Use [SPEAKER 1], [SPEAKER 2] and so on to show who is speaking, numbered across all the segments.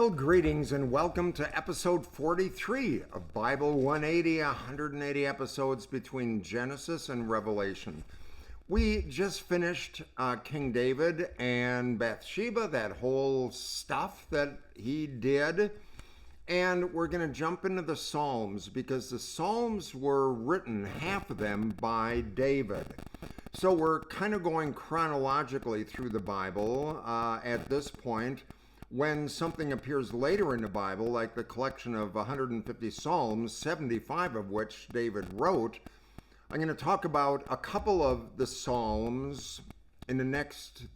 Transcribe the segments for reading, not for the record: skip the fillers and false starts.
[SPEAKER 1] Well, greetings and welcome to episode 43 of Bible 180, 180 episodes between Genesis and Revelation. We just finished King David and Bathsheba, that whole stuff that he did. And we're going to jump into the Psalms because the Psalms were written, half of them, by David. So we're kind of going chronologically through the Bible at this point. When something appears later in the Bible, like the collection of 150 Psalms, 75 of which David wrote, I'm going to talk about a couple of the Psalms in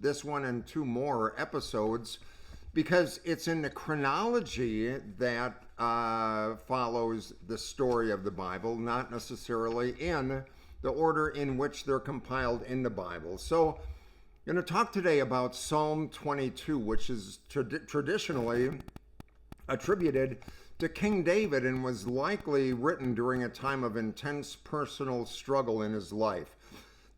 [SPEAKER 1] this one and two more episodes, because it's in the chronology that follows the story of the Bible, not necessarily in the order in which they're compiled in the Bible. So I'm going to talk today about Psalm 22, which is traditionally attributed to King David and was likely written during a time of intense personal struggle in his life.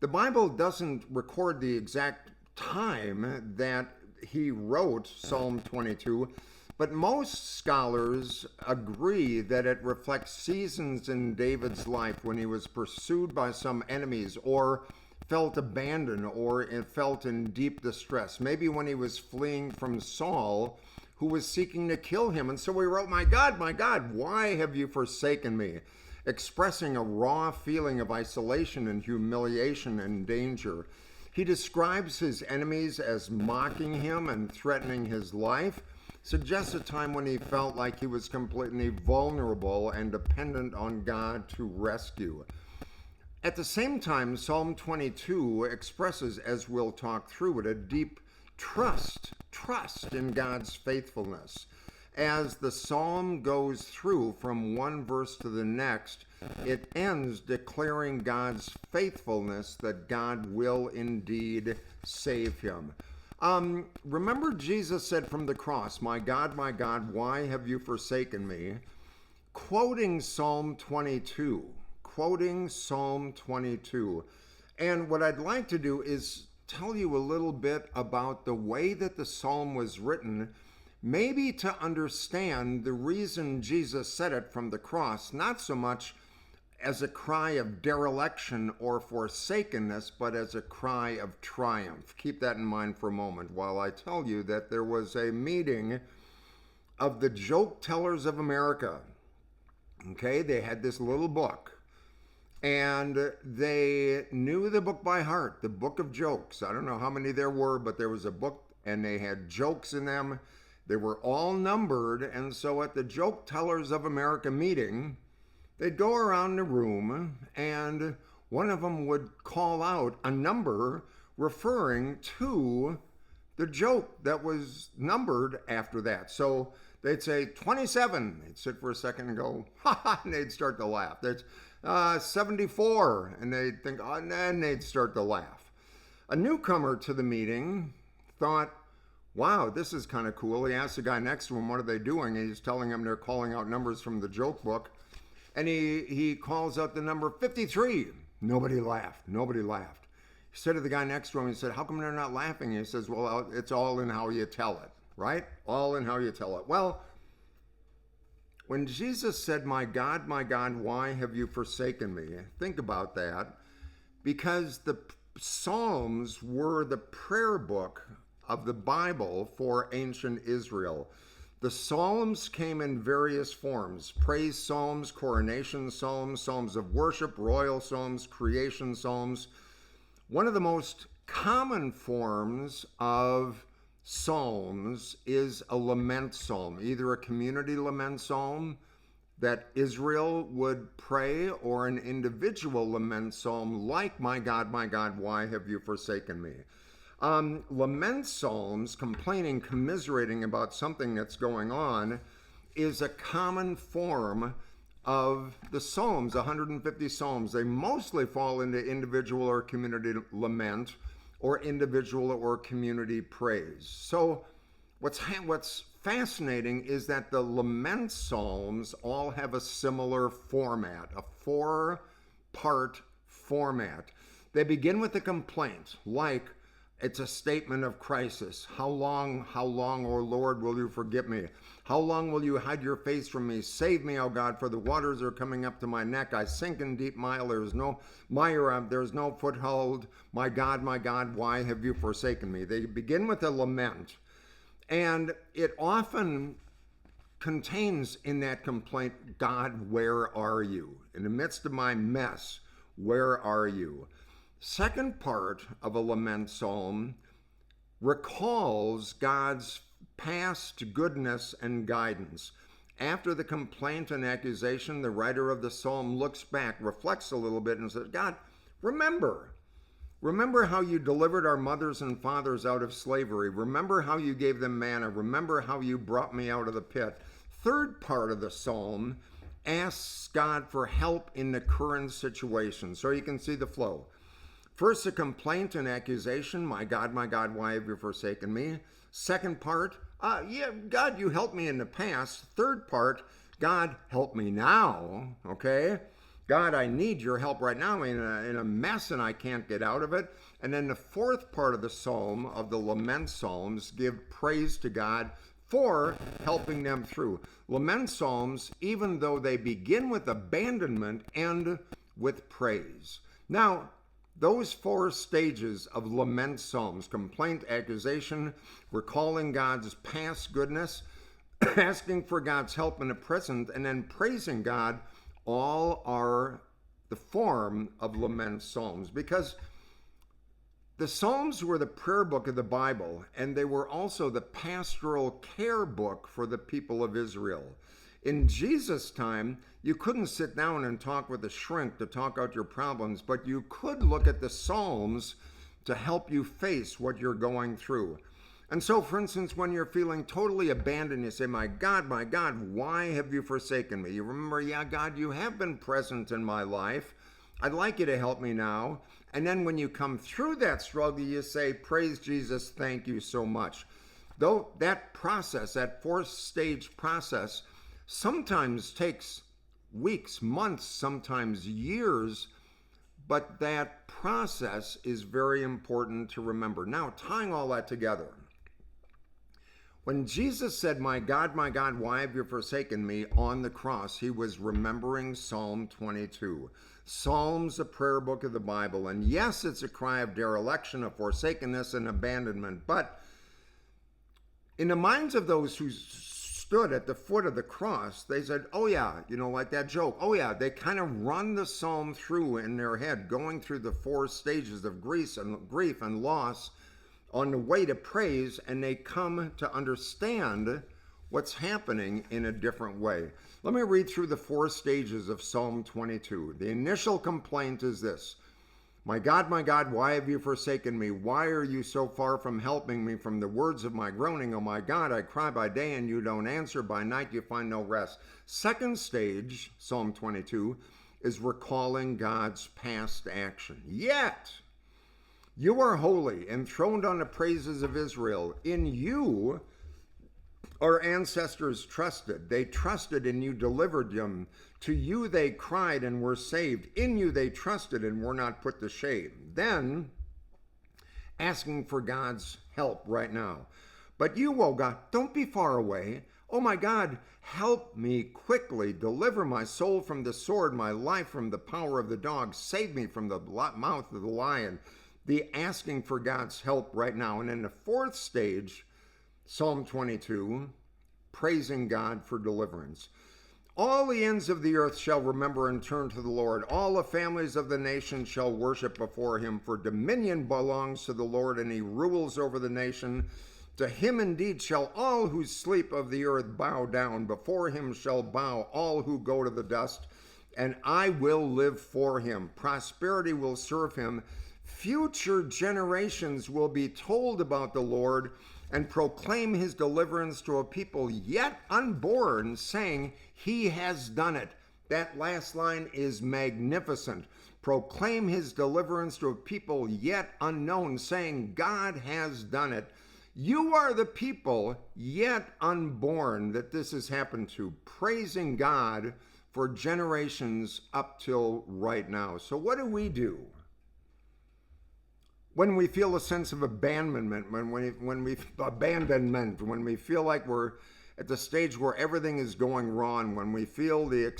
[SPEAKER 1] The Bible doesn't record the exact time that he wrote Psalm 22, but most scholars agree that it reflects seasons in David's life when he was pursued by some enemies, or felt abandoned, or felt in deep distress. Maybe when he was fleeing from Saul, who was seeking to kill him. And so he wrote, my God, why have you forsaken me?" Expressing a raw feeling of isolation and humiliation and danger. He describes his enemies as mocking him and threatening his life, suggests a time when he felt like he was completely vulnerable and dependent on God to rescue. At the same time, Psalm 22 expresses, as we'll talk through it, a deep trust in God's faithfulness. As the psalm goes through from one verse to the next, it ends declaring God's faithfulness, that God will indeed save him. Remember, Jesus said from the cross, my God, why have you forsaken me?" Quoting Psalm 22. And what I'd like to do is tell you a little bit about the way that the psalm was written, maybe to understand the reason Jesus said it from the cross, not so much as a cry of dereliction or forsakenness, but as a cry of triumph. Keep that in mind for a moment while I tell you that there was a meeting of the joke tellers of America. Okay, they had this little book, and they knew the book by heart, the book of jokes. I don't know how many there were, but there was a book and they had jokes in them. They were all numbered. And so at the Joke Tellers of America meeting, they'd go around the room and one of them would call out a number referring to the joke that was numbered after that. So they'd say 27. They'd sit for a second and go, ha ha, and they'd start to laugh. There's 74, and they'd think, oh, and then they'd start to laugh. A newcomer to the meeting thought, wow, this is kind of cool. He asked the guy next to him, what are they doing? And he's telling him they're calling out numbers from the joke book. And he calls out the number 53. Nobody laughed. He said to the guy next to him, he said, how come they're not laughing? And he says, well, it's all in how you tell it, right? All in how you tell it. Well, when Jesus said, my God, why have you forsaken me?" Think about that, because the Psalms were the prayer book of the Bible for ancient Israel. The Psalms came in various forms: praise psalms, coronation psalms, psalms of worship, royal psalms, creation psalms. One of the most common forms of Psalms is a lament psalm, either a community lament psalm that Israel would pray, or an individual lament psalm like, my God, why have you forsaken me? Lament psalms, complaining, commiserating about something that's going on, is a common form of the Psalms, 150 Psalms. They mostly fall into individual or community lament, or individual or community praise. So what's fascinating is that the lament psalms all have a similar format, a 4-part format. They begin with a complaint, like, It's a statement of crisis. How long, O Lord, will you forget me? How long will you hide your face from me? Save me, O God, for the waters are coming up to my neck. I sink in deep mire. There is no foothold. My God, why have you forsaken me? They begin with a lament, and it often contains in that complaint, God, where are you? In the midst of my mess, where are you? Second part of a lament psalm recalls God's past goodness and guidance. After the complaint and accusation, the writer of the psalm looks back, reflects a little bit, and says, God, remember how you delivered our mothers and fathers out of slavery. Remember how you gave them manna. Remember how you brought me out of the pit. Third part of the psalm asks God for help in the current situation. So you can see the flow. First, a complaint and accusation. My God, why have you forsaken me? Second part, God, you helped me in the past. Third part, God, help me now. Okay? God, I need your help right now. I'm in a mess and I can't get out of it. And then the fourth part of the psalm, of the lament psalms, give praise to God for helping them through. Lament psalms, even though they begin with abandonment, end with praise. Now, those four stages of lament psalms, complaint, accusation, recalling God's past goodness, asking for God's help in the present, and then praising God, all are the form of lament psalms, because the Psalms were the prayer book of the Bible, and they were also the pastoral care book for the people of Israel. In Jesus' time, you couldn't sit down and talk with a shrink to talk out your problems, but you could look at the Psalms to help you face what you're going through. And so, for instance, when you're feeling totally abandoned, you say, my God, why have you forsaken me? You remember, God, you have been present in my life. I'd like you to help me now. And then when you come through that struggle, you say, praise Jesus, thank you so much. Though that process, that fourth-stage process, sometimes takes weeks, months, sometimes years, but that process is very important to remember. Now, tying all that together, when Jesus said, my God, why have you forsaken me, on the cross, he was remembering Psalm 22. Psalms, a prayer book of the Bible, and yes, it's a cry of dereliction, of forsakenness, and abandonment, but in the minds of those who stood at the foot of the cross, they said, oh yeah, like that joke. Oh yeah, they kind of run the psalm through in their head, going through the four stages of grief and loss on the way to praise, and they come to understand what's happening in a different way. Let me read through the four stages of Psalm 22. The initial complaint is this: my God, why have you forsaken me? Why are you so far from helping me? From the words of my groaning, oh my God, I cry by day and you don't answer. By night you find no rest. Second stage, Psalm 22, is recalling God's past action. Yet, you are holy, enthroned on the praises of Israel. In you, our ancestors trusted. They trusted and you delivered them. To you they cried and were saved. In you they trusted and were not put to shame. Then, asking for God's help right now. But you, oh God, don't be far away. Oh my God, help me quickly. Deliver my soul from the sword, my life from the power of the dog. Save me from the mouth of the lion. The asking for God's help right now. And in the fourth stage, Psalm 22, praising God for deliverance. All the ends of the earth shall remember and turn to the Lord. All the families of the nations shall worship before him. For dominion belongs to the Lord, and he rules over the nation. To him indeed shall all who sleep of the earth bow down. Before him shall bow all who go to the dust. And I will live for him. Prosperity will serve him. Future generations will be told about the Lord and proclaim his deliverance to a people yet unborn, saying, he has done it. That last line is magnificent. Proclaim his deliverance to a people yet unknown, saying, God has done it. You are the people yet unborn that this has happened to, praising God for generations up till right now. So what do? when we feel a sense of abandonment, when we feel like we're at the stage where everything is going wrong, when we feel the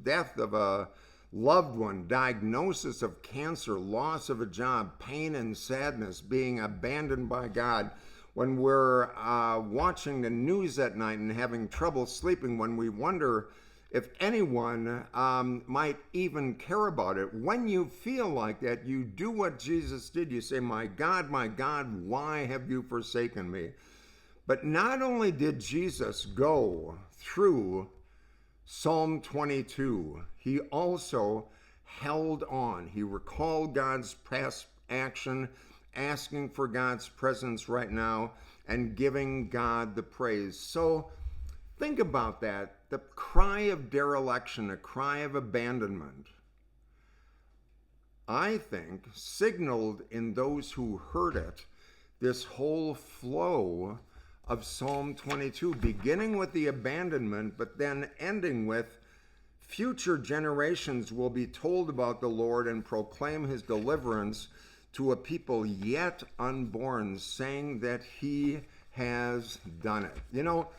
[SPEAKER 1] death of a loved one, diagnosis of cancer, loss of a job, pain and sadness, being abandoned by God, when we're watching the news at night and having trouble sleeping, when we wonder if anyone might even care about it. When you feel like that, you do what Jesus did. You say, my God, why have you forsaken me? But not only did Jesus go through Psalm 22, he also held on. He recalled God's past action, asking for God's presence right now, and giving God the praise. So think about that. The cry of dereliction, a cry of abandonment, I think, signaled in those who heard it this whole flow of Psalm 22, beginning with the abandonment, but then ending with future generations will be told about the Lord and proclaim his deliverance to a people yet unborn, saying that he has done it. You know,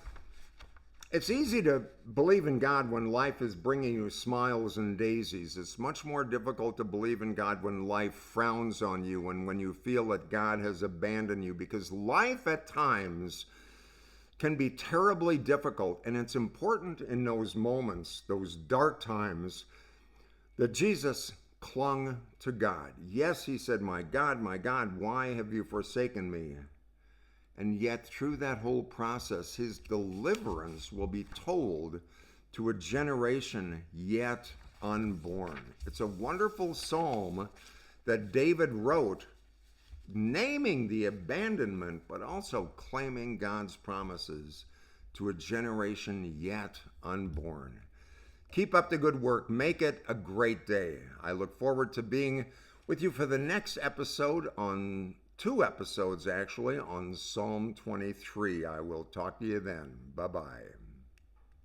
[SPEAKER 1] it's easy to believe in God when life is bringing you smiles and daisies. It's much more difficult to believe in God when life frowns on you and when you feel that God has abandoned you, because life at times can be terribly difficult. And it's important in those moments, those dark times, that Jesus clung to God. Yes, he said, my God, why have you forsaken me? And yet, through that whole process, his deliverance will be told to a generation yet unborn. It's a wonderful psalm that David wrote, naming the abandonment, but also claiming God's promises to a generation yet unborn. Keep up the good work. Make it a great day. I look forward to being with you for the next episode, on 2 episodes actually, on Psalm 23. I will talk to you then. Bye-bye.